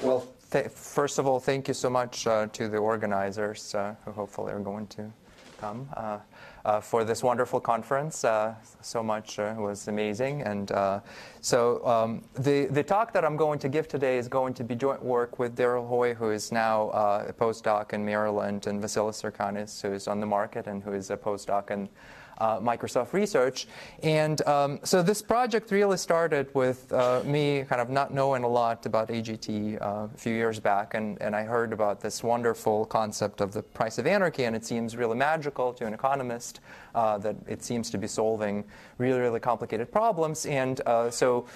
Well, first of all, thank you so much to the organizers, who hopefully are going to come, for this wonderful conference. So much was amazing. And the talk that I'm going to give today is going to be joint work with Daryl Hoy, who is now a postdoc in Maryland, and Vasilis Sarkanis, who is on the market and who is a postdoc in Microsoft Research. And so this project really started with me kind of not knowing a lot about AGT a few years back, and I heard about this wonderful concept of the price of anarchy, and it seems really magical to an economist that it seems to be solving really, really complicated problems. And so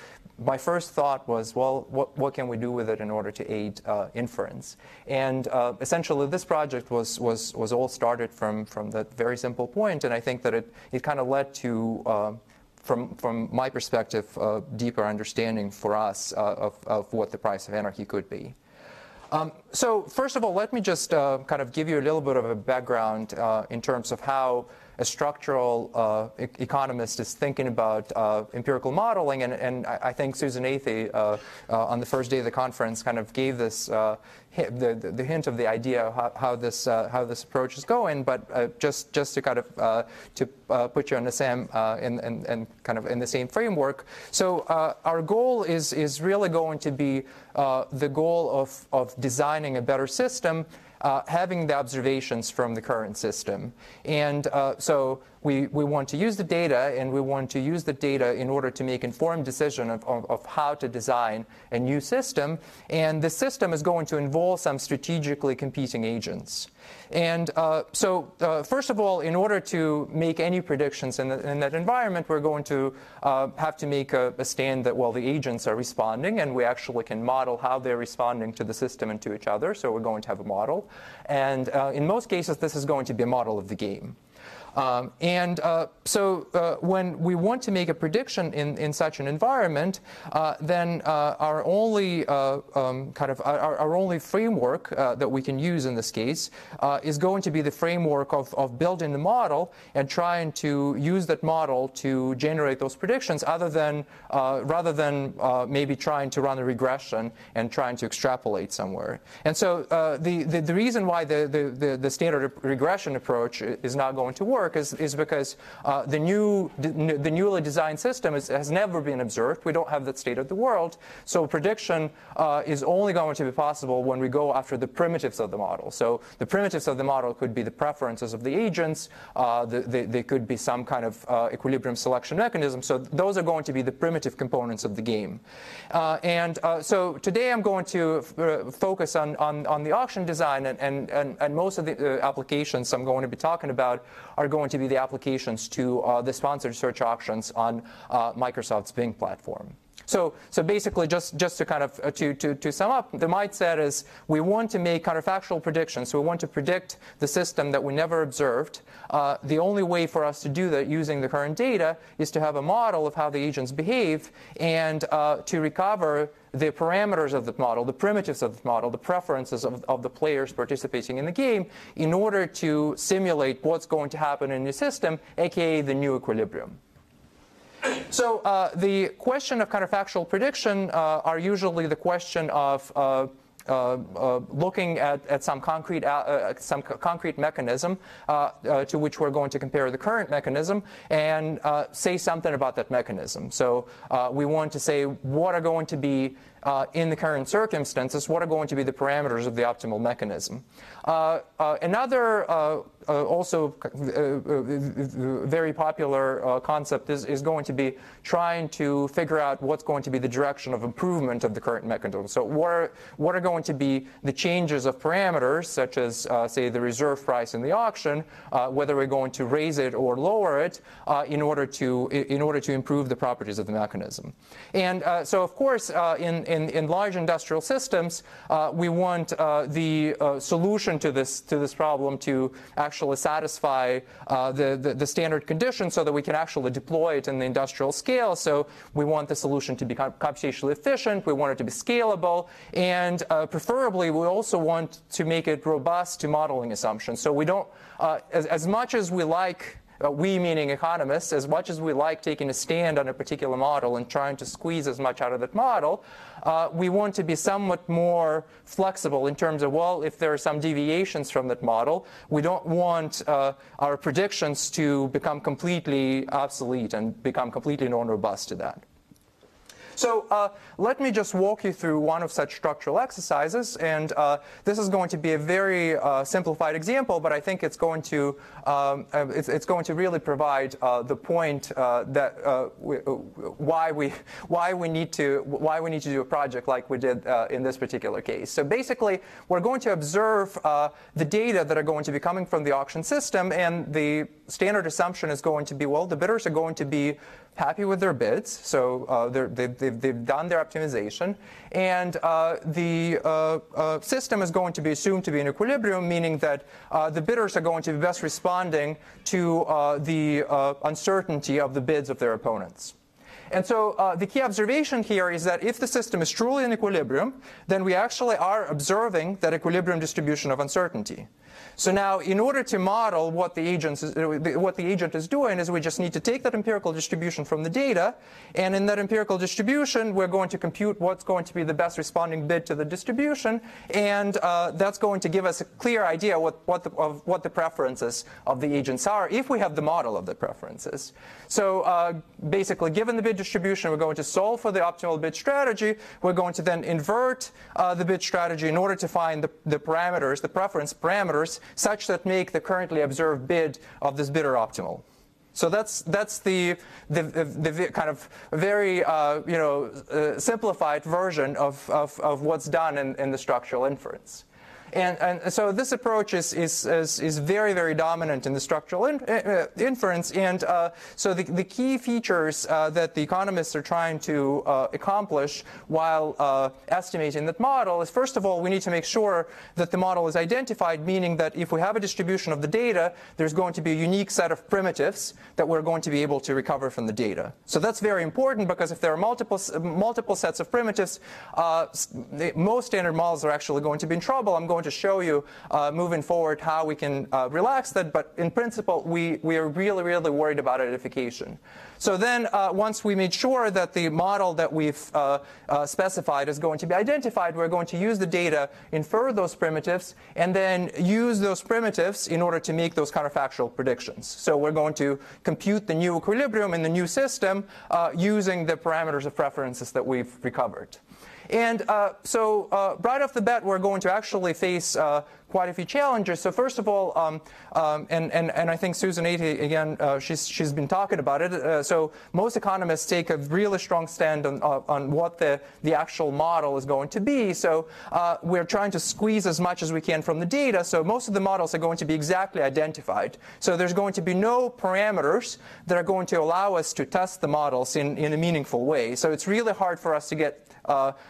my first thought was, well, what can we do with it in order to aid inference? And essentially, this project was all started from that very simple point, and I think that it kind of led to, from my perspective, a deeper understanding for us of what the price of anarchy could be. So first of all, let me just kind of give you a little bit of a background in terms of how a structural economist is thinking about empirical modeling, and I think Susan Athey on the first day of the conference kind of gave this the hint of the idea of how this approach is going. But just to kind of put you on the same and kind of in the same framework. So our goal is really going to be the goal of designing a better system, having the observations from the current system. And so we want to use the data, and we want to use the data in order to make informed decision of how to design a new system. And the system is going to involve some strategically competing agents. And so first of all, in order to make any predictions in that environment, we're going to have to make a stand that, well, the agents are responding, and we actually can model how they're responding to the system and to each other. So we're going to have a model. And in most cases, this is going to be a model of the game. So when we want to make a prediction in such an environment, then our only our only framework that we can use in this case is going to be the framework of building the model and trying to use that model to generate those predictions, rather than maybe trying to run a regression and trying to extrapolate somewhere. And so the reason why the standard regression approach is not going to work is because the newly designed system has never been observed. We don't have that state of the world. So prediction is only going to be possible when we go after the primitives of the model. So the primitives of the model could be the preferences of the agents. They could be some kind of equilibrium selection mechanism. So those are going to be the primitive components of the game. So today I'm going to focus on the auction design, and most of the applications I'm going to be talking about are going to be the applications to the sponsored search auctions on Microsoft's Bing platform. So basically, just to kind of to sum up, the mindset is we want to make counterfactual predictions. We want to predict the system that we never observed. The only way for us to do that using the current data is to have a model of how the agents behave, and to recover the parameters of the model, the primitives of the model, the preferences of the players participating in the game, in order to simulate what's going to happen in the system, aka the new equilibrium. So the question of counterfactual prediction are usually the question of looking at some concrete mechanism to which we're going to compare the current mechanism, and say something about that mechanism. So we want to say what are going to be, in the current circumstances, what are going to be the parameters of the optimal mechanism. Another also very popular concept is going to be trying to figure out what's going to be the direction of improvement of the current mechanism. So what are going to be the changes of parameters, such as, say, the reserve price in the auction, whether we're going to raise it or lower it in order to improve the properties of the mechanism. And so, of course, in large industrial systems, we want the solution to this problem to actually satisfy the standard conditions, so that we can actually deploy it in the industrial scale. So we want the solution to be computationally efficient. We want it to be scalable, and preferably we also want to make it robust to modeling assumptions. So we don't, as much as we like we meaning economists, as much as we like taking a stand on a particular model and trying to squeeze as much out of that model, we want to be somewhat more flexible in terms of, well, if there are some deviations from that model, we don't want our predictions to become completely obsolete and become completely non-robust to that. So let me just walk you through one of such structural exercises, and this is going to be a very simplified example, but I think it's going to really provide the point that why we need to do a project like we did in this particular case. So basically, we're going to observe the data that are going to be coming from the auction system, and the standard assumption is going to be, well, the bidders are going to be happy with their bids, so they've done their optimization, and the system is going to be assumed to be in equilibrium, meaning that the bidders are going to be best responding to the uncertainty of the bids of their opponents. And so the key observation here is that if the system is truly in equilibrium, then we actually are observing that equilibrium distribution of uncertainty. So now, in order to model what the agent is doing, is we just need to take that empirical distribution from the data, and in that empirical distribution, we're going to compute what's going to be the best responding bid to the distribution, and that's going to give us a clear idea of what the preferences of the agents are if we have the model of the preferences. So basically, given the bid distribution, we're going to solve for the optimal bid strategy. We're going to then invert the bid strategy in order to find the parameters, the preference parameters, such that make the currently observed bid of this bidder optimal. So that's the kind of very simplified version of what's done in the structural inference. And so this approach is very, very dominant in the structural inference. And so the key features that the economists are trying to accomplish while estimating that model is, first of all, we need to make sure that the model is identified, meaning that if we have a distribution of the data, there's going to be a unique set of primitives that we're going to be able to recover from the data. So that's very important, because if there are multiple sets of primitives, most standard models are actually going to be in trouble. I'm going to show you moving forward how we can relax that, but in principle, we are really, really worried about identification. So then once we made sure that the model that we've specified is going to be identified, we're going to use the data, infer those primitives, and then use those primitives in order to make those counterfactual predictions. So we're going to compute the new equilibrium in the new system using the parameters of preferences that we've recovered. And so right off the bat, we're going to actually face quite a few challenges. So first of all, and I think Susan Ati, again, she's been talking about it. So most economists take a really strong stand on what the actual model is going to be. So we're trying to squeeze as much as we can from the data. So most of the models are going to be exactly identified. So there's going to be no parameters that are going to allow us to test the models in a meaningful way. So it's really hard for us to get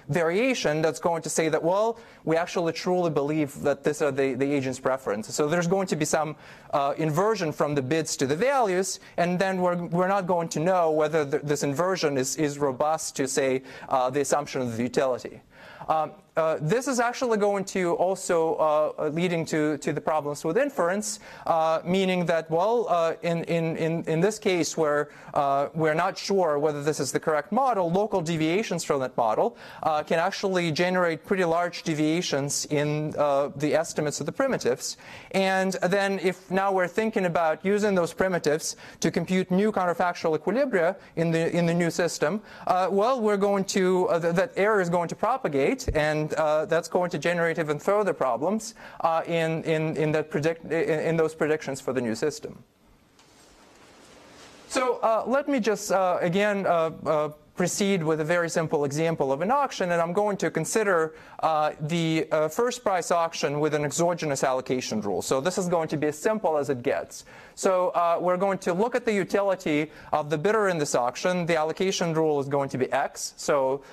variation that's going to say that, well, we actually truly believe that these are the agent's preferences. So there's going to be some inversion from the bids to the values, and then we're not going to know whether this inversion is robust to, say, the assumption of the utility. This is actually going to also leading to the problems with inference, meaning that, well, in this case where we're not sure whether this is the correct model, local deviations from that model can actually generate pretty large deviations in the estimates of the primitives. And then if now we're thinking about using those primitives to compute new counterfactual equilibria in the new system, well, we're going to that error is going to propagate, and that's going to generate even further problems in those predictions for the new system. So let me just again proceed with a very simple example of an auction, and I'm going to consider the first price auction with an exogenous allocation rule. So this is going to be as simple as it gets. So we're going to look at the utility of the bidder in this auction. The allocation rule is going to be X. So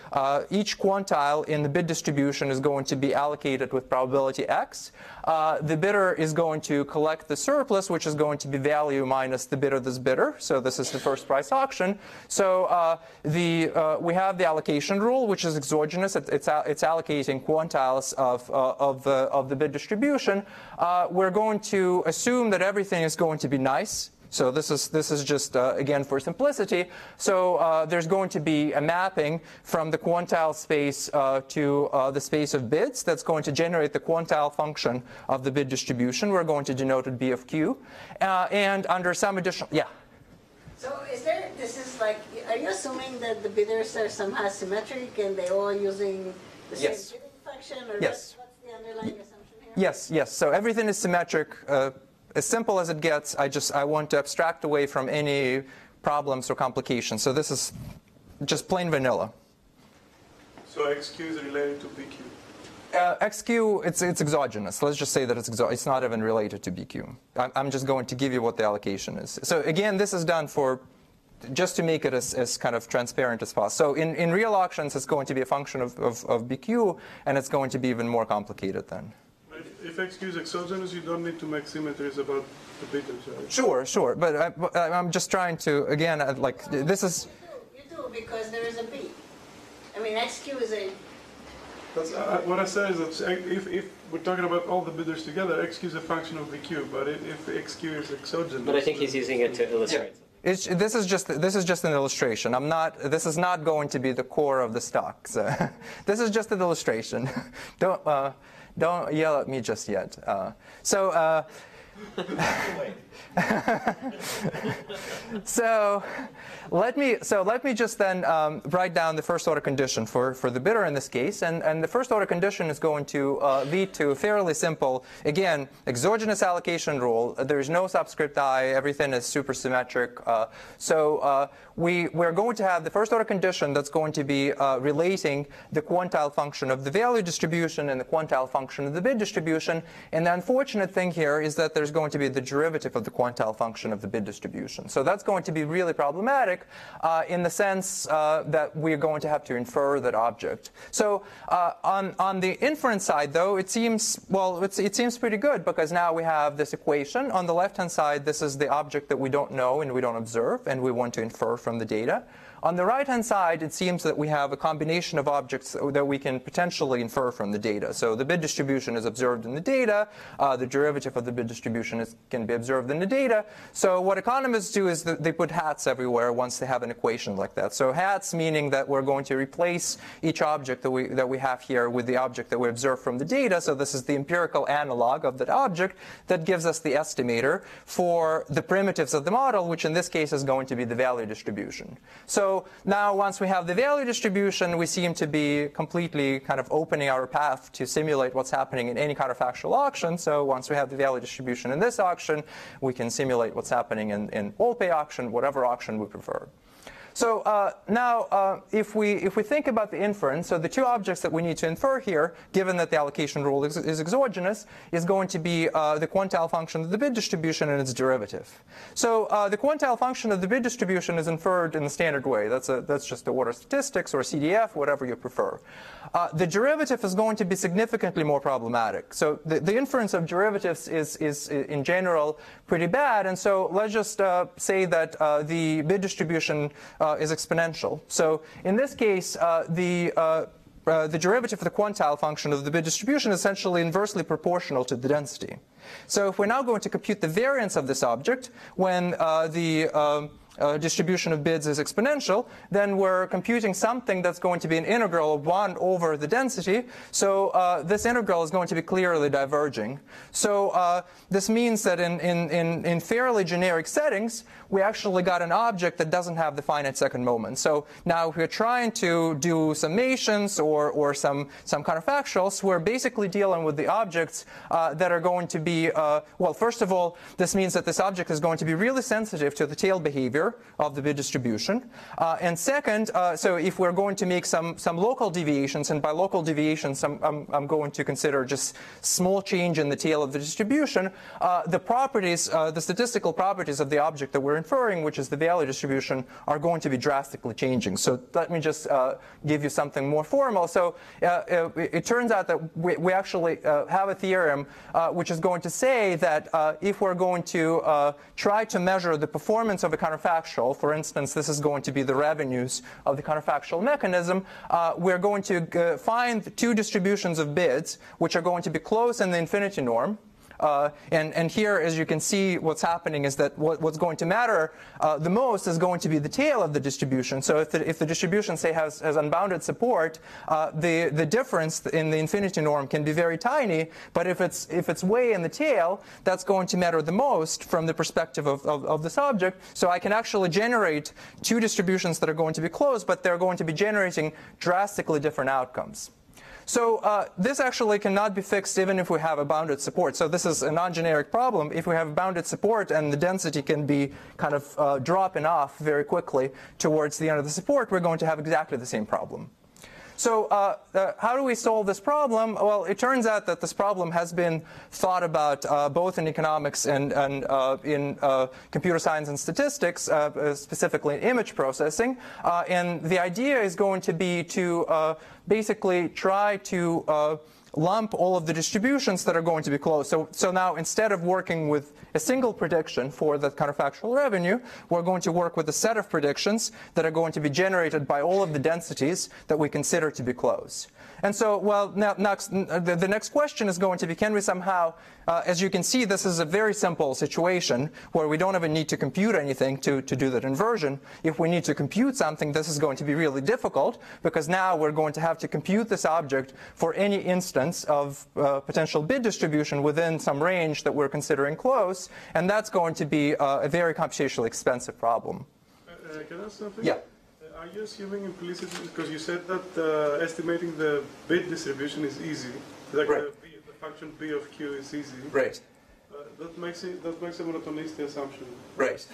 each quantile in the bid distribution is going to be allocated with probability X. The bidder is going to collect the surplus, which is going to be value minus the bid of this bidder. So this is the first price auction. So we have the allocation rule, which is exogenous. It's allocating quantiles of the bid distribution. We're going to assume that everything is going to be nice So this is just, again, for simplicity. So there's going to be a mapping from the quantile space to the space of bits that's going to generate the quantile function of the bit distribution. We're going to denote it B of Q. And under some additional, yeah? So this is like, are you assuming that the bidders are somehow symmetric and they're all using the same bidding function? Or yes. What's the underlying assumption here? Yes, yes. So everything is symmetric. As simple as it gets. I want to abstract away from any problems or complications. So this is just plain vanilla. So XQ is related to BQ? XQ, it's exogenous. Let's just say that it's not even related to BQ. I'm just going to give you what the allocation is. So again, this is done for just to make it as kind of transparent as possible. So in real auctions, it's going to be a function of BQ, and it's going to be even more complicated then. If XQ is exogenous, you don't need to make symmetries about the bidders, right? Sure. But I'm just trying to, again, like, this is... You do, because there is a B. I mean, XQ is a... That's, what I say is that if we're talking about all the bidders together, XQ is a function of BQ, but if XQ is exogenous... But I think he's using it to illustrate. Yeah. This is just an illustration. This is not going to be the core of the stock. So this is just an illustration. Don't yell at me just yet. So let me just then write down the first order condition for the bidder in this case, and the first order condition is going to lead to a fairly simple, again, exogenous allocation rule. There is no subscript I. Everything is supersymmetric. So we're going to have the first order condition that's going to be relating the quantile function of the value distribution and the quantile function of the bid distribution. And the unfortunate thing here is that there's going to be the derivative of the quantile function of the bid distribution. So that's going to be really problematic in the sense that we're going to have to infer that object. So on the inference side, though, it seems pretty good, because now we have this equation. On the left-hand side, this is the object that we don't know and we don't observe, and we want to infer from the data. On the right-hand side, it seems that we have a combination of objects that we can potentially infer from the data. So the bid distribution is observed in the data. The derivative of the bid distribution can be observed in the data. So what economists do is that they put hats everywhere once they have an equation like that. So hats meaning that we're going to replace each object that we have here with the object that we observe from the data. So this is the empirical analog of that object that gives us the estimator for the primitives of the model, which in this case is going to be the value distribution. So now once we have the value distribution, we seem to be completely kind of opening our path to simulate what's happening in any counterfactual auction. So once we have the value distribution in this auction, we can simulate what's happening in all-pay auction, whatever auction we prefer. So now, if we think about the inference, so the two objects that we need to infer here, given that the allocation rule is exogenous, is going to be the quantile function of the bid distribution and its derivative. So the quantile function of the bid distribution is inferred in the standard way. That's just the order statistics or CDF, whatever you prefer. The derivative is going to be significantly more problematic. So the inference of derivatives is in general pretty bad. And so let's just say that the bid distribution is exponential. So in this case, the derivative of the quantile function of the bid distribution is essentially inversely proportional to the density. So if we're now going to compute the variance of this object when the distribution of bids is exponential, then we're computing something that's going to be an integral of 1 over the density. So this integral is going to be clearly diverging. So this means that in fairly generic settings, we actually got an object that doesn't have the finite second moment. So now if we're trying to do summations or some counterfactuals, we're basically dealing with the objects that are going to be, well, first of all, this means that this object is going to be really sensitive to the tail behavior of the bid distribution. And second, so if we're going to make some local deviations, and by local deviations, I'm going to consider just small change in the tail of the distribution, the properties, the statistical properties of the object that we're inferring, which is the value distribution, are going to be drastically changing. So let me just give you something more formal. So it turns out that we actually have a theorem which is going to say that if we're going to try to measure the performance of a counterfactual, for instance, this is going to be the revenues of the counterfactual mechanism, we're going to find two distributions of bids which are going to be close in the infinity norm. And here, as you can see, what's happening is that what's going to matter the most is going to be the tail of the distribution. So if the distribution, say, has unbounded support, the difference in the infinity norm can be very tiny. But if it's way in the tail, that's going to matter the most from the perspective of this object. So I can actually generate two distributions that are going to be closed, but they're going to be generating drastically different outcomes. So this actually cannot be fixed even if we have a bounded support. So this is a non-generic problem. If we have bounded support and the density can be kind of dropping off very quickly towards the end of the support, we're going to have exactly the same problem. So how do we solve this problem? Well, it turns out that this problem has been thought about both in economics and in computer science and statistics, specifically in image processing. And the idea is going to be to basically try to lump all of the distributions that are going to be closed. So now, instead of working with a single prediction for the counterfactual revenue, we're going to work with a set of predictions that are going to be generated by all of the densities that we consider to be closed. And so, well, now the next question is going to be, can we somehow, as you can see, this is a very simple situation where we don't even need to compute anything to do that inversion. If we need to compute something, this is going to be really difficult, because now we're going to have to compute this object for any instance of potential bit distribution within some range that we're considering close, and that's going to be a very computationally expensive problem. Can I ask something? Yeah. Are you assuming implicitly, because you said that estimating the bit distribution is easy, like right. the function b of q is easy. Right. That makes a monotonicity assumption. Right.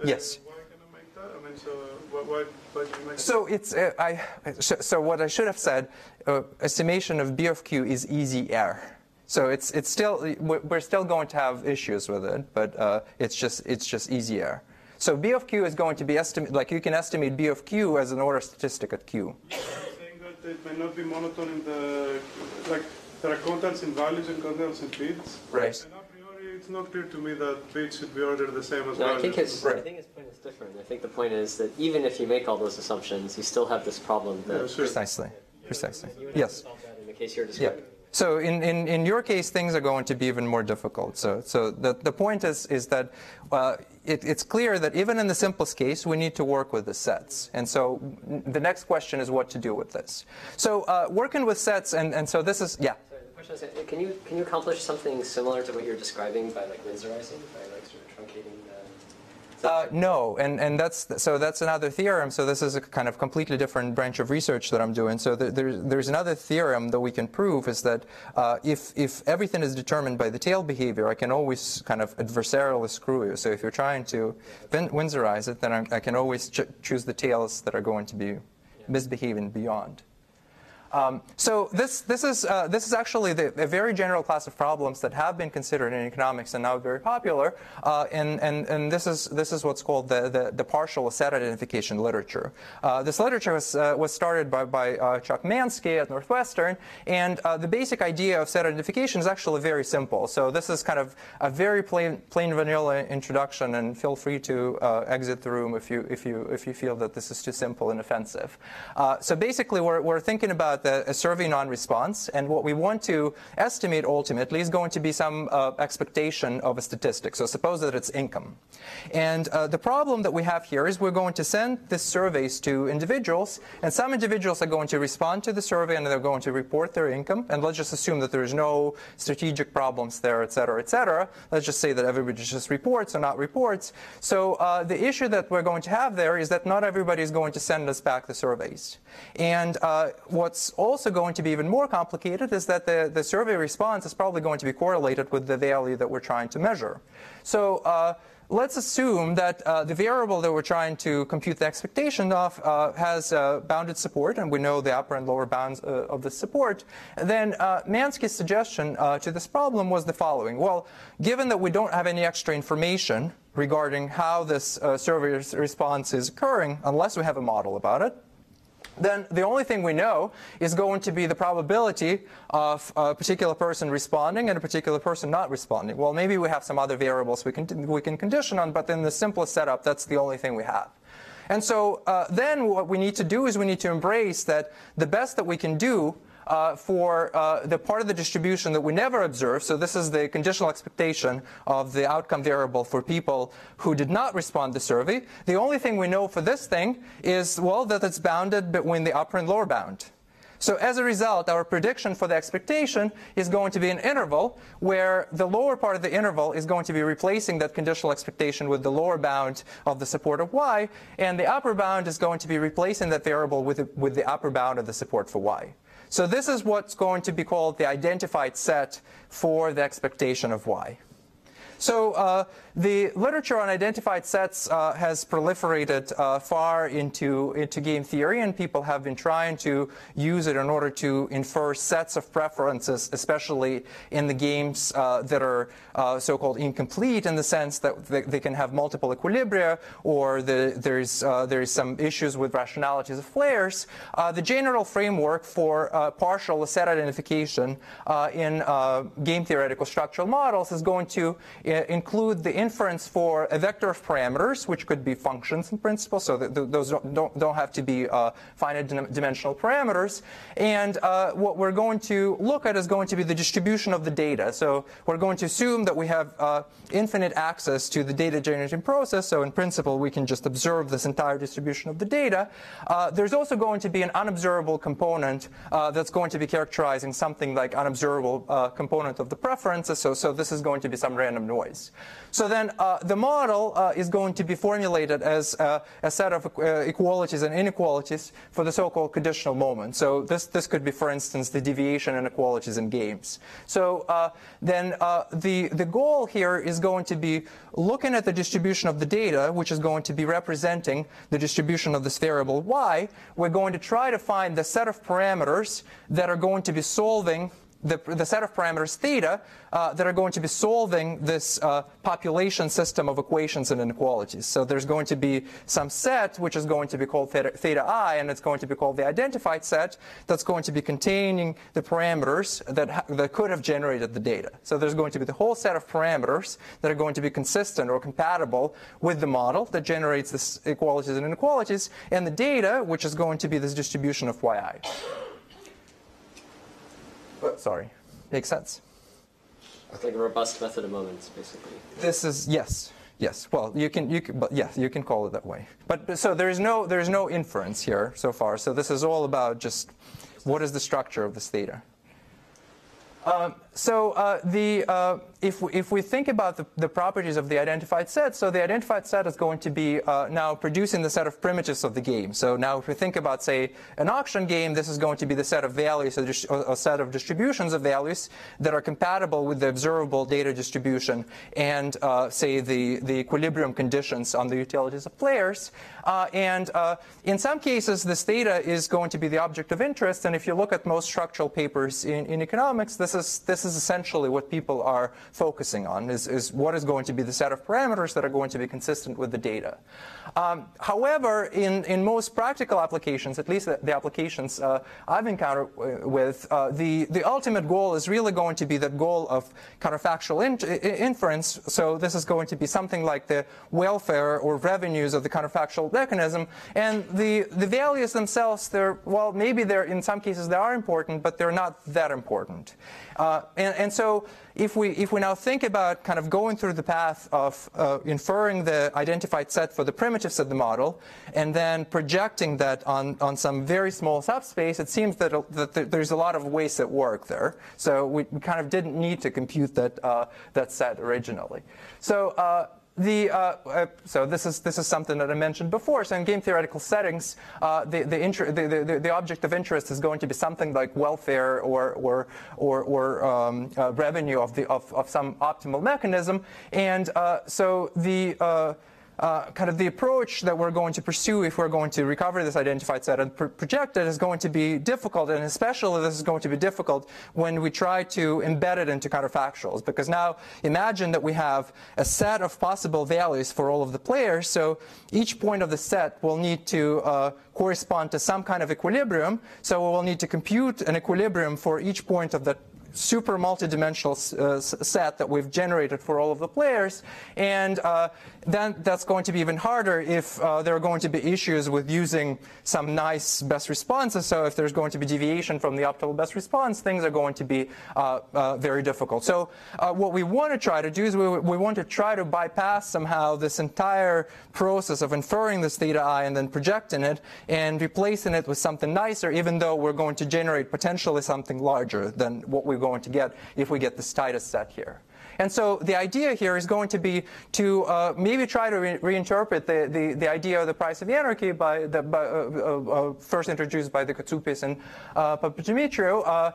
Yes. Why can I make that? I mean, so why do you make so it's so what I should have said, estimation of b of q is easier. So it's still, we're still going to have issues with it, but it's just easier. So b of q is going to be like you can estimate b of q as an order statistic at q. You're saying that it may not be monotone in the, like there are constants in values and constants in bits. Right. And a priori, it's not clear to me that bits should be ordered the same as No, values. I think his point is different. I think the point is that even if you make all those assumptions, you still have this problem. That sure. Precisely. You would have Yes. to solve that in the case you're describing. Yeah. So in your case, things are going to be even more difficult. So the point is that it's clear that even in the simplest case, we need to work with the sets. And so the next question is what to do with this. So working with sets, and so this is, yeah. Sorry, the question is, can you accomplish something similar to what you're describing by like Winsorizing, by like sort of truncating the... No, and that's another theorem. So this is a kind of completely different branch of research that I'm doing. So there's another theorem that we can prove is that if everything is determined by the tail behavior, I can always kind of adversarially screw you. So if you're trying to Winsorize it, then I can always choose the tails that are going to be misbehaving beyond. So this is actually a very general class of problems that have been considered in economics and now very popular, and this is what's called the partial set identification literature. This literature was started by Chuck Mansky at Northwestern, and the basic idea of set identification is actually very simple. So this is kind of a very plain vanilla introduction, and feel free to exit the room if you feel that this is too simple and offensive. So basically, we're thinking about a survey non-response, and what we want to estimate ultimately is going to be some expectation of a statistic. So suppose that it's income. And the problem that we have here is we're going to send these surveys to individuals, and some individuals are going to respond to the survey and they're going to report their income, and let's just assume that there's no strategic problems there, et cetera, et cetera. Let's just say that everybody just reports or not reports. So the issue that we're going to have there is that not everybody is going to send us back the surveys. And what's also going to be even more complicated is that the survey response is probably going to be correlated with the value that we're trying to measure. So let's assume that the variable that we're trying to compute the expectation of has bounded support, and we know the upper and lower bounds of the support. Then Mansky's suggestion to this problem was the following. Well, given that we don't have any extra information regarding how this survey response is occurring, unless we have a model about it, then the only thing we know is going to be the probability of a particular person responding and a particular person not responding. Well, maybe we have some other variables we can condition on, but in the simplest setup, that's the only thing we have. And so then what we need to do is we need to embrace that the best that we can do for the part of the distribution that we never observe. So this is the conditional expectation of the outcome variable for people who did not respond to the survey. The only thing we know for this thing is, well, that it's bounded between the upper and lower bound. So as a result, our prediction for the expectation is going to be an interval where the lower part of the interval is going to be replacing that conditional expectation with the lower bound of the support of y, and the upper bound is going to be replacing that variable with the upper bound of the support for y. So this is what's going to be called the identified set for the expectation of y. So the literature on identified sets has proliferated far into game theory, and people have been trying to use it in order to infer sets of preferences, especially in the games that are so-called incomplete, in the sense that they can have multiple equilibria, or there's some issues with rationalities of players. The general framework for partial set identification in game theoretical structural models is going to include the inference for a vector of parameters, which could be functions in principle, so that those don't have to be finite dimensional parameters. And what we're going to look at is going to be the distribution of the data. So we're going to assume that we have infinite access to the data generating process. So in principle, we can just observe this entire distribution of the data. There's also going to be an unobservable component that's going to be characterizing something like unobservable component of the preferences. So this is going to be some random noise. So then the model is going to be formulated as a set of equalities and inequalities for the so-called conditional moment. So this could be, for instance, the deviation inequalities in games. So then the goal here is going to be looking at the distribution of the data, which is going to be representing the distribution of this variable y. We're going to try to find the set of parameters that are going to be solving the set of parameters theta that are going to be solving this population system of equations and inequalities. So there's going to be some set which is going to be called theta I, and it's going to be called the identified set, that's going to be containing the parameters that could have generated the data. So there's going to be the whole set of parameters that are going to be consistent or compatible with the model that generates this equalities and inequalities, and the data, which is going to be this distribution of yi. Sorry, makes sense? It's like a robust method of moments, basically. This is, yes. Well, you can call it that way. But so there's no inference here so far. So this is all about just what is the structure of this theta. If we think about the properties of the identified set, so the identified set is going to be now producing the set of primitives of the game. So now if we think about, say, an auction game, this is going to be the set of values, a set of distributions of values that are compatible with the observable data distribution and, say, the equilibrium conditions on the utilities of players. In some cases, this data is going to be the object of interest. And if you look at most structural papers in economics, this is essentially what people are focusing on, is what is going to be the set of parameters that are going to be consistent with the data. However, in most practical applications, at least the applications I've encountered with, the ultimate goal is really going to be the goal of counterfactual inference. So this is going to be something like the welfare or revenues of the counterfactual mechanism. And the values themselves, maybe in some cases they are important, but they're not that important. And so if we now think about kind of going through the path of inferring the identified set for the primitives of the model and then projecting that on some very small subspace, it seems that there's a lot of wasted work there. So we kind of didn't need to compute that set originally. So so this is something that I mentioned before. So in game theoretical settings, the object of interest is going to be something like welfare or revenue of some optimal mechanism, and so kind of the approach that we're going to pursue if we're going to recover this identified set and project it is going to be difficult, and especially this is going to be difficult when we try to embed it into counterfactuals, because now imagine that we have a set of possible values for all of the players, so each point of the set will need to correspond to some kind of equilibrium, so we will need to compute an equilibrium for each point of that super multidimensional set that we've generated for all of the players, and then that's going to be even harder if there are going to be issues with using some nice best responses. So if there's going to be deviation from the optimal best response, things are going to be very difficult. So what we want to try to do is we want to try to bypass somehow this entire process of inferring this theta I and then projecting it and replacing it with something nicer, even though we're going to generate potentially something larger than what we're going to get if we get this tightest set here. And so the idea here is going to be to maybe try to reinterpret the idea of the price of anarchy first introduced by the Kotsupis and Papademetriou.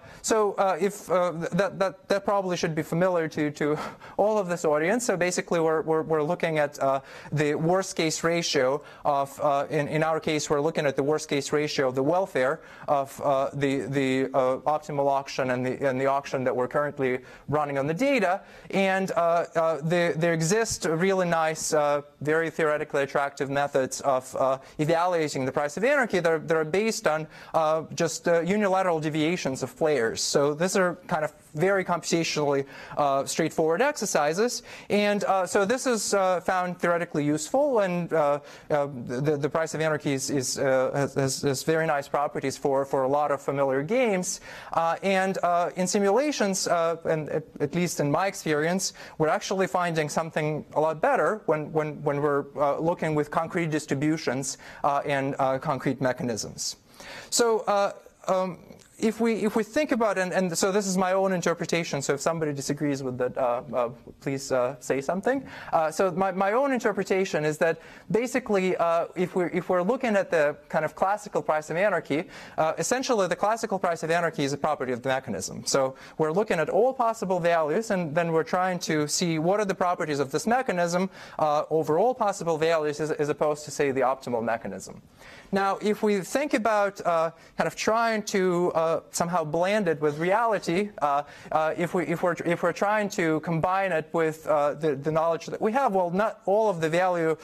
If that probably should be familiar to all of this audience. So basically, we're looking at the worst case ratio of in our case we're looking at the worst case ratio of the welfare of the optimal auction and the auction that we're currently running on the data. And there exist really nice, very theoretically attractive methods of evaluating the price of anarchy that are based on just unilateral deviations of players. So these are kind of very computationally straightforward exercises. And so this is found theoretically useful, and the price of anarchy has very nice properties for a lot of familiar games. And in simulations, and at least in my experience, we're actually finding something a lot better when we're looking with concrete distributions and concrete mechanisms. So if we think about it, and so this is my own interpretation, so if somebody disagrees with that, please say something. So my own interpretation is that basically if we're looking at the kind of classical price of anarchy, essentially the classical price of anarchy is a property of the mechanism. So we're looking at all possible values, and then we're trying to see what are the properties of this mechanism over all possible values as opposed to, say, the optimal mechanism. Now, if we think about kind of trying to somehow blend it with reality, if we're trying to combine it with the knowledge that we have, well, not all of the value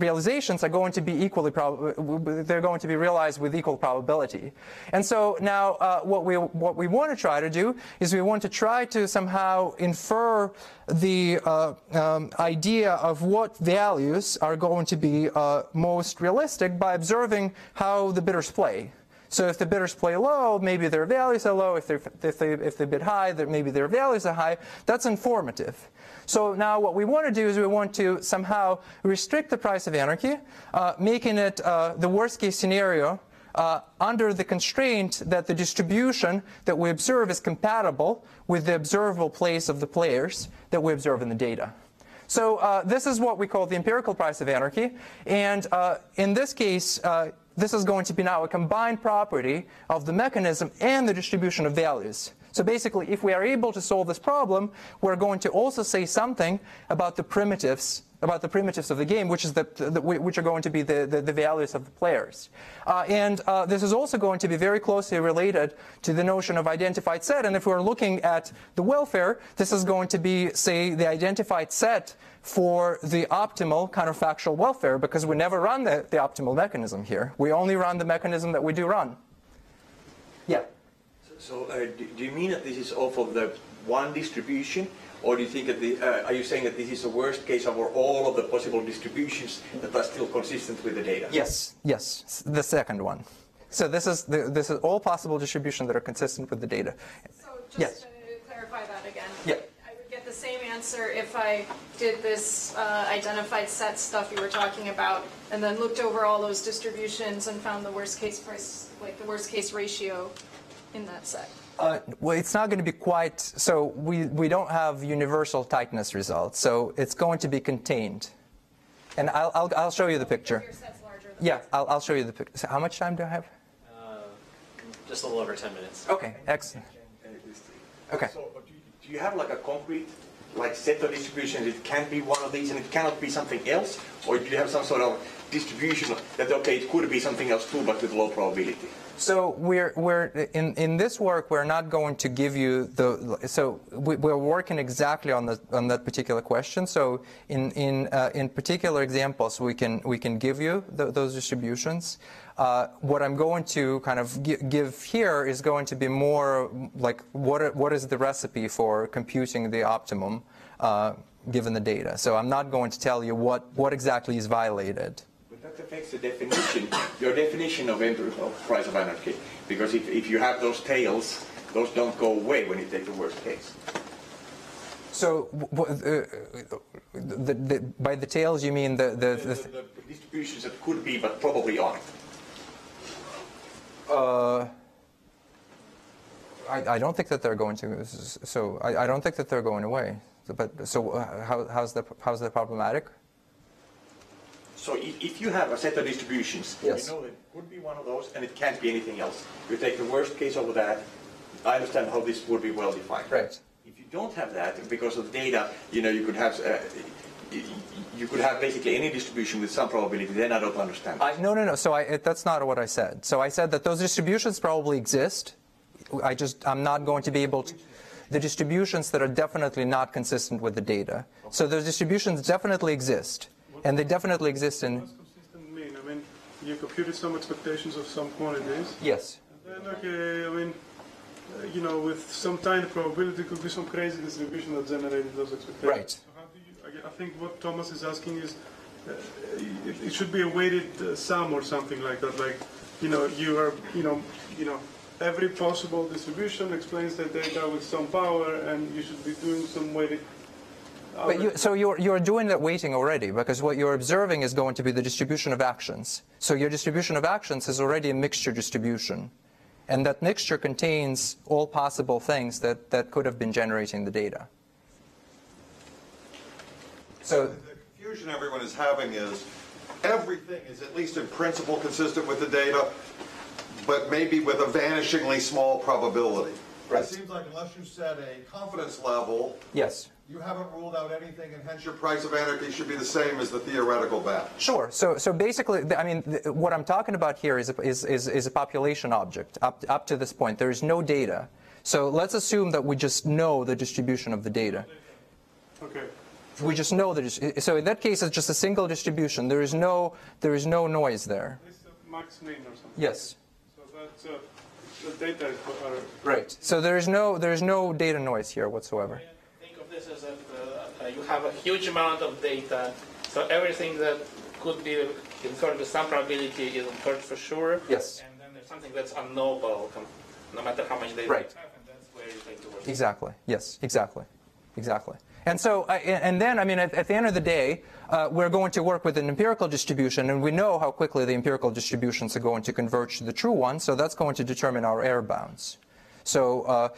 realizations are going to be equally they're going to be realized with equal probability. And so now what we want to try to do is we want to try to somehow infer the idea of what values are going to be most realistic by observing how the bidders play. So if the bidders play low, maybe their values are low. If they bid high, maybe their values are high. That's informative. So now what we want to do is we want to somehow restrict the price of anarchy, making it the worst case scenario under the constraint that the distribution that we observe is compatible with the observable place of the players that we observe in the data. So this is what we call the empirical price of anarchy. And in this case, this is going to be now a combined property of the mechanism and the distribution of values. So basically, if we are able to solve this problem, we're going to also say something about the primitives of the game, which are going to be the values of the players. And this is also going to be very closely related to the notion of identified set. And if we're looking at the welfare, this is going to be, say, the identified set for the optimal counterfactual welfare, because we never run the optimal mechanism here. We only run the mechanism that we do run. Yeah? So do you mean that this is off of the one distribution? Or do you think that are you saying that this is the worst case over all of the possible distributions that are still consistent with the data? Yes, the second one. So this is all possible distributions that are consistent with the data. So just to clarify that again, yeah. I would get the same answer if I did this identified set stuff you were talking about, and then looked over all those distributions and found the worst case price, like the worst case ratio in that set. Well, it's not going to be quite, so we don't have universal tightness results, so it's going to be contained. And I'll show you the picture. Your set's larger than Yeah, I'll show you the picture. So how much time do I have? Just a little over 10 minutes. Okay, excellent. Okay. So do you have like a concrete set of distributions? It can't be one of these and it cannot be something else? Or do you have some sort of distribution that, okay, it could be something else too, but with low probability? So we're in this work, we're not going to give you we're working exactly on that particular question. So in particular examples, we can give you those distributions. What I'm going to kind of give here is going to be more like what is the recipe for computing the optimum given the data. So I'm not going to tell you what exactly is violated. That affects the definition, your definition of price of anarchy, because if you have those tails, those don't go away when you take the worst case. So by the tails you mean the distributions that could be but probably aren't. I don't think that they're going to. So I don't think that they're going away. But so how's that problematic? So if you have a set of distributions, yes. You know that it could be one of those and it can't be anything else. You take the worst case over that. I understand how this would be well defined. Right. If you don't have that, because of the data, you could have basically any distribution with some probability. Then I don't understand. No. So that's not what I said. So I said that those distributions probably exist. I'm not going to be able to. The distributions that are definitely not consistent with the data. Okay. So those distributions definitely exist. And they definitely exist in... What does consistent mean? I mean, you computed some expectations of some quantities. Yes. And then, okay, I mean, with some tiny probability, could be some crazy distribution that generated those expectations. Right. So how do you, I think what Thomas is asking is, it should be a weighted sum or something like that. Like, every possible distribution explains the data with some power, and you should be doing some weighted. But you're doing that weighting already, because what you're observing is going to be the distribution of actions. So your distribution of actions is already a mixture distribution. And that mixture contains all possible things that could have been generating the data. So the confusion everyone is having is everything is at least in principle consistent with the data, but maybe with a vanishingly small probability. Right. It seems like unless you set a confidence level, yes, you haven't ruled out anything, and hence your price of anarchy should be the same as the theoretical bet. Sure. So basically, I mean, what I'm talking about here is a population object. Up to this point, there is no data. So let's assume that we just know the distribution of the data. Okay. We just know that. So in that case, it's just a single distribution. There is no noise there. It's a max mean or something. Yes. So that's the data are right. So there is no data noise here whatsoever. This is that you have a huge amount of data, so everything that could be inferred with some probability is inferred for sure. Yes. And then there's something that's unknowable, no matter how much data right. you have, and that's where you take the worst. Exactly. Yes. Exactly. And so, and then, I mean, at the end of the day, we're going to work with an empirical distribution, and we know how quickly the empirical distributions are going to converge to the true one. So that's going to determine our error bounds. So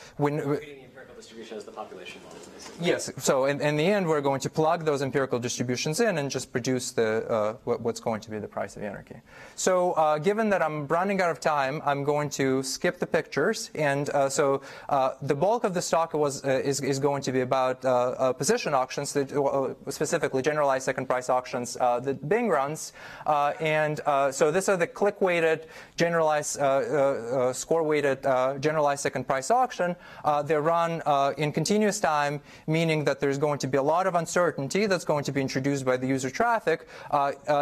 distribution as the population model. Yes. So in the end, we're going to plug those empirical distributions in and just produce what's going to be the price of anarchy. So given that I'm running out of time, I'm going to skip the pictures. And so the bulk of this talk is going to be about position auctions, specifically generalized second price auctions that Bing runs. So these are the click-weighted, generalized, score-weighted, generalized second price auction. They're run in continuous time, meaning that there's going to be a lot of uncertainty that's going to be introduced by the user traffic.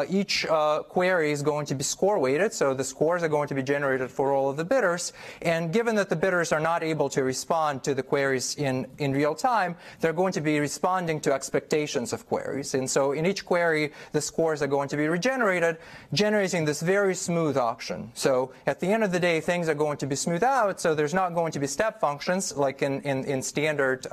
Each query is going to be score-weighted, so the scores are going to be generated for all of the bidders. And given that the bidders are not able to respond to the queries in real time, they're going to be responding to expectations of queries. And so in each query, the scores are going to be regenerated, generating this very smooth auction. So at the end of the day, things are going to be smoothed out, so there's not going to be step functions like in standard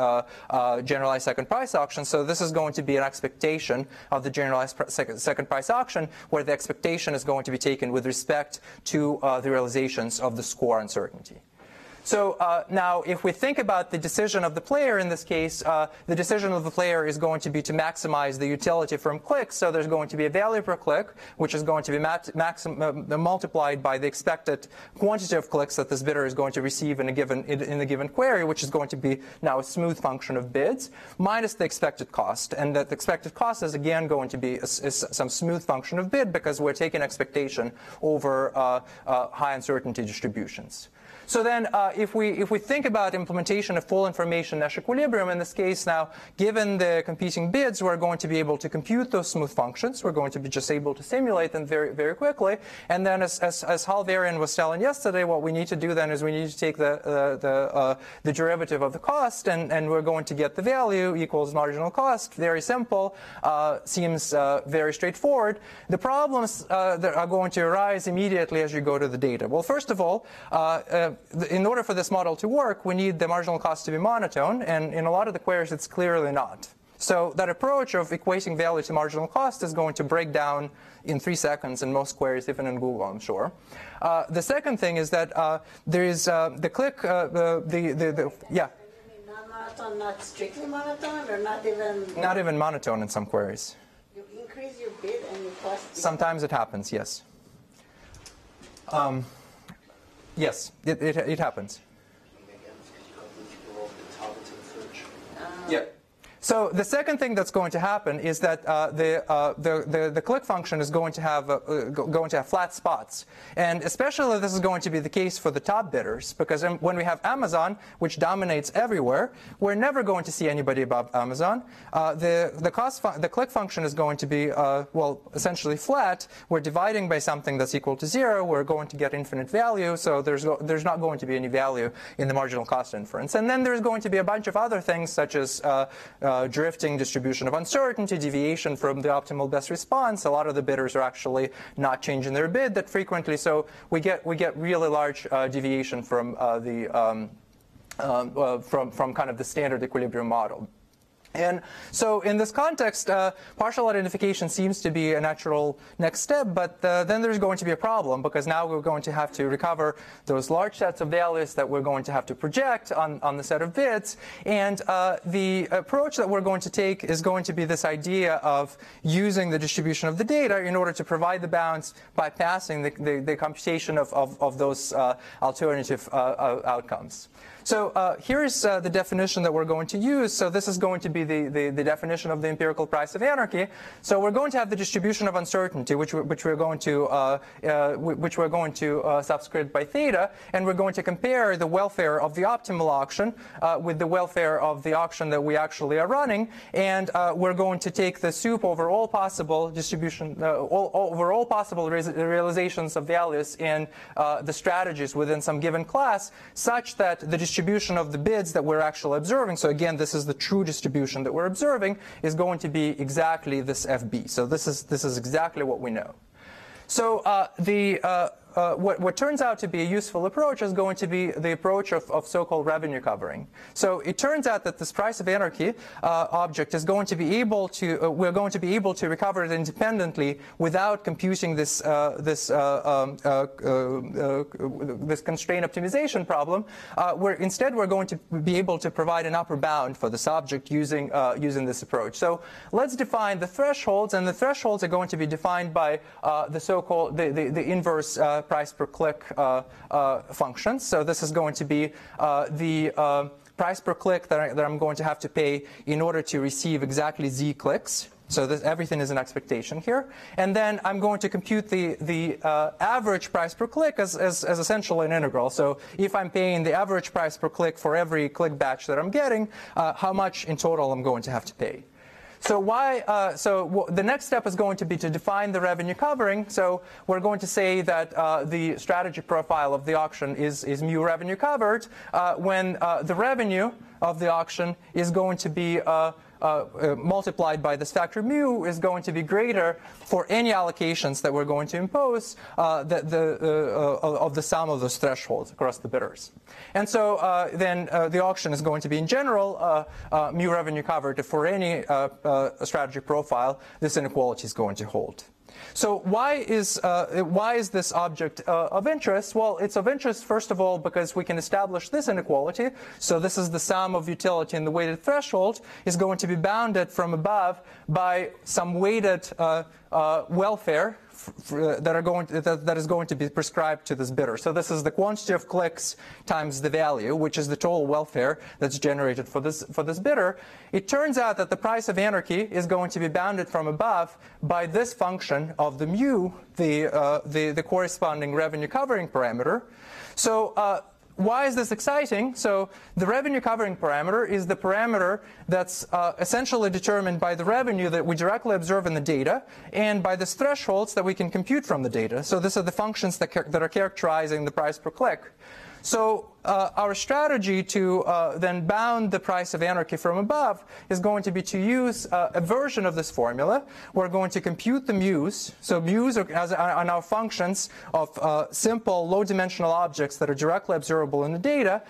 generalized second price auction. So this is going to be an expectation of the generalized second price auction, where the expectation is going to be taken with respect to the realizations of the score uncertainty. So now, if we think about the decision of the player in this case, the decision of the player is going to be to maximize the utility from clicks. So there's going to be a value per click, which is going to be multiplied by the expected quantity of clicks that this bidder is going to receive in a given query, which is going to be now a smooth function of bids, minus the expected cost. And that the expected cost is again going to be some smooth function of bid, because we're taking expectation over high uncertainty distributions. So then if we think about implementation of full information mesh equilibrium in this case now, given the competing bids, we're going to be able to compute those smooth functions. We're going to be just able to simulate them very, very quickly. And then as Halvarian was telling yesterday, what we need to do then is we need to take the derivative of the cost, and we're going to get the value equals marginal cost. Very simple. Seems very straightforward. The problems that are going to arise immediately as you go to the data. Well, first of all, in order for this model to work, we need the marginal cost to be monotone, and in a lot of the queries it's clearly not. So that approach of equating value to marginal cost is going to break down in 3 seconds in most queries, even in Google, I'm sure. The second thing is that there is the click, yeah. Non-monotone, not strictly monotone, or not even? Not even monotone in some queries. You increase your bid and your cost? Sometimes it happens, yes. Yes, it happens. Yeah. So the second thing that's going to happen is that the click function is going to have flat spots, and especially this is going to be the case for the top bidders, because when we have Amazon, which dominates everywhere, we're never going to see anybody above Amazon. The click function is going to be well, essentially flat. We're dividing by something that's equal to 0. We're going to get infinite value, so there's not going to be any value in the marginal cost inference. And then there's going to be a bunch of other things, such as drifting, distribution of uncertainty, deviation from the optimal best response. A lot of the bidders are actually not changing their bid that frequently, so we get really large deviation from from kind of the standard equilibrium model. And so in this context, partial identification seems to be a natural next step, but then there's going to be a problem, because now we're going to have to recover those large sets of values that we're going to have to project on the set of bids. And the approach that we're going to take is going to be this idea of using the distribution of the data in order to provide the bounds by passing the computation of those alternative outcomes. So here's the definition that we're going to use. So this is going to be the definition of the empirical price of anarchy. So we're going to have the distribution of uncertainty, which we're going to subscript by theta, and we're going to compare the welfare of the optimal auction with the welfare of the auction that we actually are running, and we're going to take the soup over all possible distribution, over all possible realizations of values in the strategies within some given class, such that the distribution of the bids that we're actually observing, so again, this is the true distribution that we're observing, is going to be exactly this FB. So this is exactly what we know. So what turns out to be a useful approach is going to be the approach of so-called revenue covering. So it turns out that this price of anarchy object is going to be able to, we're going to be able to recover it independently without computing this this constraint optimization problem. Instead we're going to be able to provide an upper bound for this object using this approach. So let's define the thresholds, and the thresholds are going to be defined by the so-called the inverse price per click function. So this is going to be the price per click that I'm going to have to pay in order to receive exactly z clicks. So everything is an expectation here. And then I'm going to compute the average price per click as essentially an integral. So if I'm paying the average price per click for every click batch that I'm getting, how much in total I'm going to have to pay. So the next step is going to be to define the revenue covering. So we're going to say that the strategy profile of the auction is mu revenue covered when the revenue of the auction is going to be multiplied by this factor mu is going to be greater for any allocations that we're going to impose of the sum of those thresholds across the bidders. And so then the auction is going to be in general mu revenue covered. For any strategy profile, this inequality is going to hold. So why is this object of interest? Well, it's of interest, first of all, because we can establish this inequality. So this is the sum of utility and the weighted threshold is going to be bounded from above by some weighted welfare that is going to be prescribed to this bidder. So this is the quantity of clicks times the value, which is the total welfare that's generated for this bidder. It turns out that the price of anarchy is going to be bounded from above by this function of the mu, the corresponding revenue covering parameter. So why is this exciting? So the revenue covering parameter is the parameter that's essentially determined by the revenue that we directly observe in the data and by the thresholds that we can compute from the data. So these are the functions that are characterizing the price per click. So our strategy to then bound the price of anarchy from above is going to be to use a version of this formula. We're going to compute the mu's. So mu's are now functions of simple low-dimensional objects that are directly observable in the data.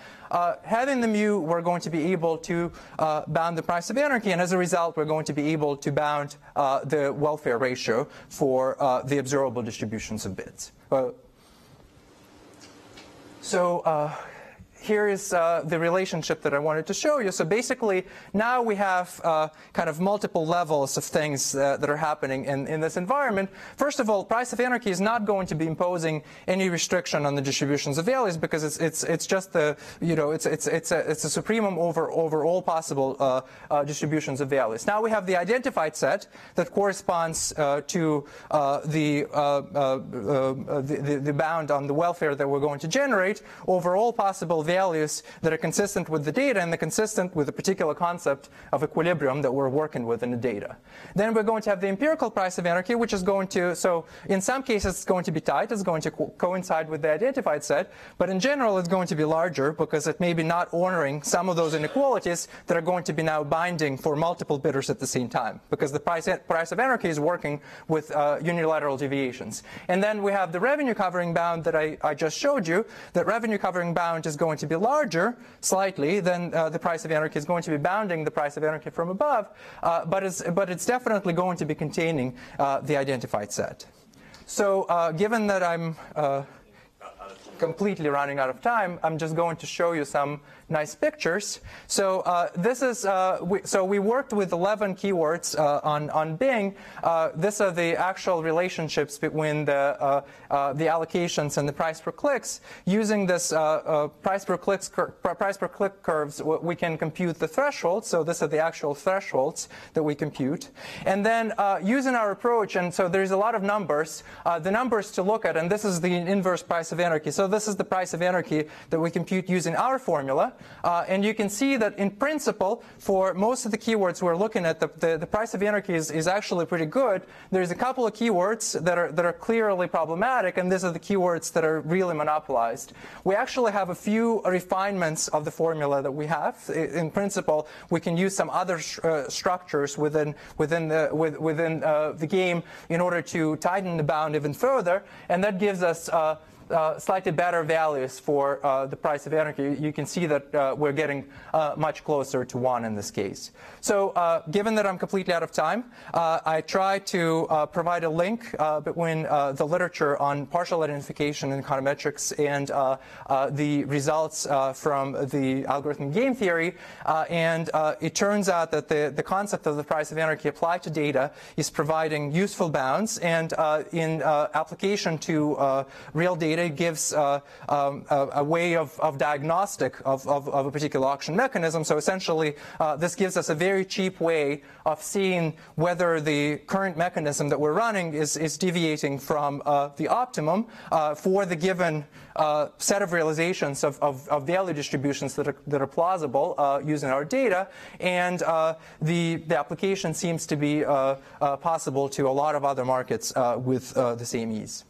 Having the mu, we're going to be able to bound the price of anarchy, and as a result, we're going to be able to bound the welfare ratio for the observable distributions of bids. So here is the relationship that I wanted to show you. So basically, now we have kind of multiple levels of things that are happening in this environment. First of all, price of anarchy is not going to be imposing any restriction on the distributions of values because it's just the it's a supremum over all possible distributions of values. Now we have the identified set that corresponds to the bound on the welfare that we're going to generate over all possible values that are consistent with the data and consistent with a particular concept of equilibrium that we're working with in the data. Then we're going to have the empirical price of anarchy, which is going to, so in some cases it's going to be tight, it's going to coincide with the identified set, but in general it's going to be larger because it may be not honoring some of those inequalities that are going to be now binding for multiple bidders at the same time, because the price of anarchy is working with unilateral deviations. And then we have the revenue covering bound that I just showed you. That revenue covering bound is going to be larger slightly than the price of anarchy is going to be bounding the price of anarchy from above, but it's definitely going to be containing the identified set. So given that I'm completely running out of time, I'm just going to show you some nice pictures. So this is so we worked with 11 keywords on Bing. These are the actual relationships between the allocations and the price per clicks. Using this price per click curves, we can compute the thresholds. So these are the actual thresholds that we compute. And then using our approach, and so there's a lot of numbers. The numbers to look at, and this is the inverse price of anarchy. So this is the price of anarchy that we compute using our formula. And you can see that in principle, for most of the keywords we're looking at, the price of anarchy is actually pretty good. There's a couple of keywords that are clearly problematic, and these are the keywords that are really monopolized. We actually have a few refinements of the formula that we have. In principle, we can use some other structures within the game in order to tighten the bound even further, and that gives us slightly better values for the price of anarchy. You can see that we're getting much closer to 1 in this case. So given that I'm completely out of time, I try to provide a link between the literature on partial identification in econometrics and the results from the algorithmic game theory. And it turns out that the concept of the price of anarchy applied to data is providing useful bounds. And in application to real data, it gives a way of diagnostic of a particular auction mechanism. So essentially, this gives us a very cheap way of seeing whether the current mechanism that we're running is deviating from the optimum for the given set of realizations of value distributions that are plausible using our data. And the application seems to be possible to a lot of other markets with the same ease.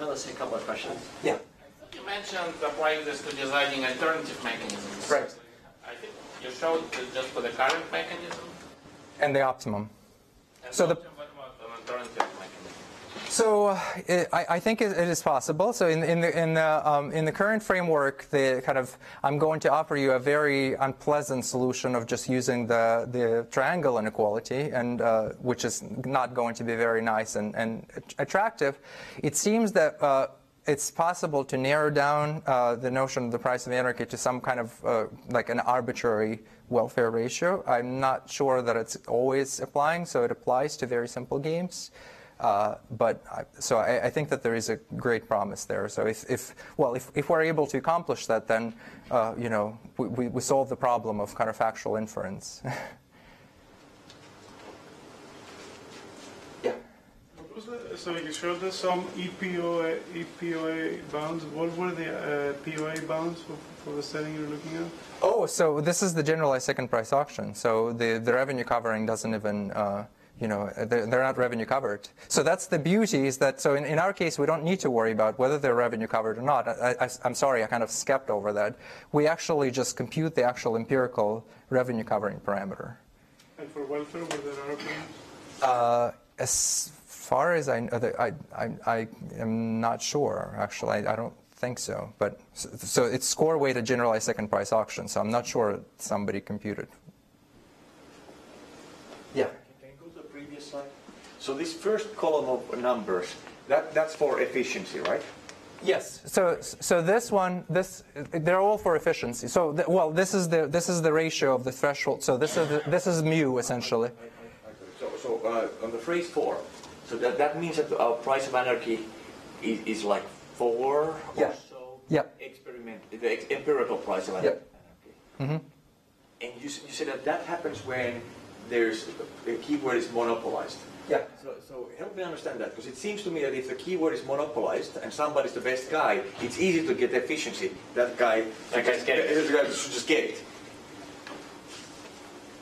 Let's take a couple of questions. Yeah. You mentioned applying this to designing alternative mechanisms. Right. I think you showed it just for the current mechanism. And the optimum. And so what about an alternative mechanism? So I think it is possible. So in the current framework, I'm going to offer you a very unpleasant solution of just using the triangle inequality, and which is not going to be very nice and attractive. It seems that it's possible to narrow down the notion of the price of anarchy to some kind of like an arbitrary welfare ratio. I'm not sure that it's always applying, so it applies to very simple games. So I think that there is a great promise there. So if we're able to accomplish that, then we solve the problem of counterfactual inference. Yeah. So you showed us some EPOA bounds. What were the POA bounds for the setting you're looking at? Oh, so this is the generalized second price auction. So the revenue covering doesn't even. They're not revenue covered. So that's the beauty, is that, so in our case, we don't need to worry about whether they're revenue covered or not. I'm sorry, I kind of skipped over that. We actually just compute the actual empirical revenue covering parameter. And for welfare, were there other plans? As far as I know, I am not sure, actually. I don't think so. But so it's score weighted generalized second price auction, so I'm not sure somebody computed. Yeah. So this first column of numbers, that's for efficiency, right? Yes. So this one, they're all for efficiency. So this is the ratio of the threshold. So this is mu essentially. So on the phrase 4, so that means that our price of anarchy is like 4 yeah. or so. Yeah. The empirical price of anarchy. Yeah. Mm-hmm. And you said that happens when there's a keyword is monopolized. Yeah. So help me understand that, because it seems to me that if the keyword is monopolized and somebody's the best guy, it's easy to get efficiency. That guy's getting it. This guy should just get it.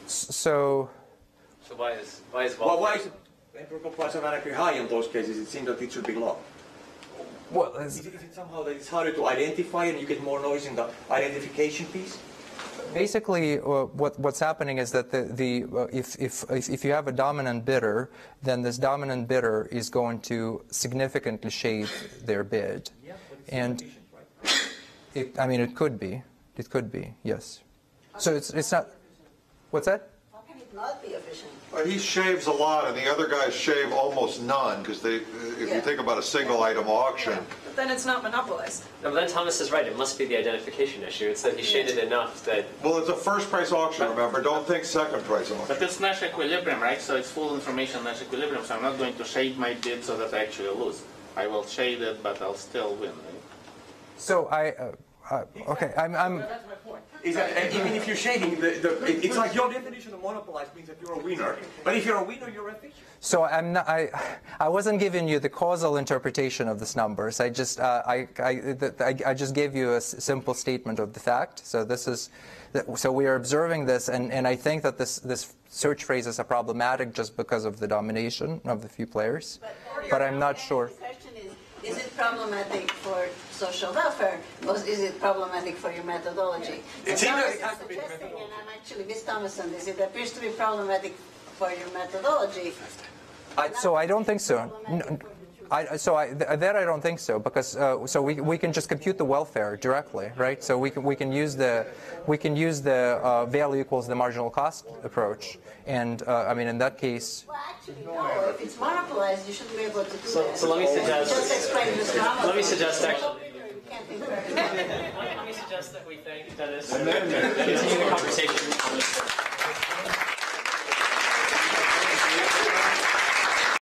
So why is the empirical price of anarchy high in those cases? It seems that it should be low. Well, is it somehow that it's harder to identify and you get more noise in the identification piece? basically, what's happening is that if you have a dominant bidder, then this dominant bidder is going to significantly shade their bid, yeah, and I mean it could be, yes. So it's not. What's that? How can it not be efficient? He shaves a lot, and the other guys shave almost none, because if you think about a single item auction. But then it's not monopolized. No, but then Thomas is right. It must be the identification issue. It's that he shaded enough that... Well, it's a first price auction, remember. Don't think second price auction. But it's Nash equilibrium, right? So it's full information Nash equilibrium, so I'm not going to shade my bid so that I actually lose. I will shade it, but I'll still win, right? So okay, I'm That's my point. Is that even if you're shading, it's like your definition of monopolized means that you're a winner. But if you're a winner, you're efficient. So I'm not. I wasn't giving you the causal interpretation of these numbers. I just I just gave you a simple statement of the fact. So this is. So we are observing this, and I think that this search phrases are problematic just because of the domination of the few players. But I'm not sure. The question is it problematic for social welfare, or is it problematic for your methodology? It's Thomas either is suggesting, and I'm actually with Thomas on this, it appears to be problematic for your methodology. So I don't think so. I don't think so, because so we can just compute the welfare directly, right? So we can use the value equals the marginal cost approach, and I mean in that case. Well, actually, no. If it's monopolized, you shouldn't be able to do that. So let me suggest. Just explain this. Let me suggest actually. Let me suggest that we thank Denis and continue the conversation on this.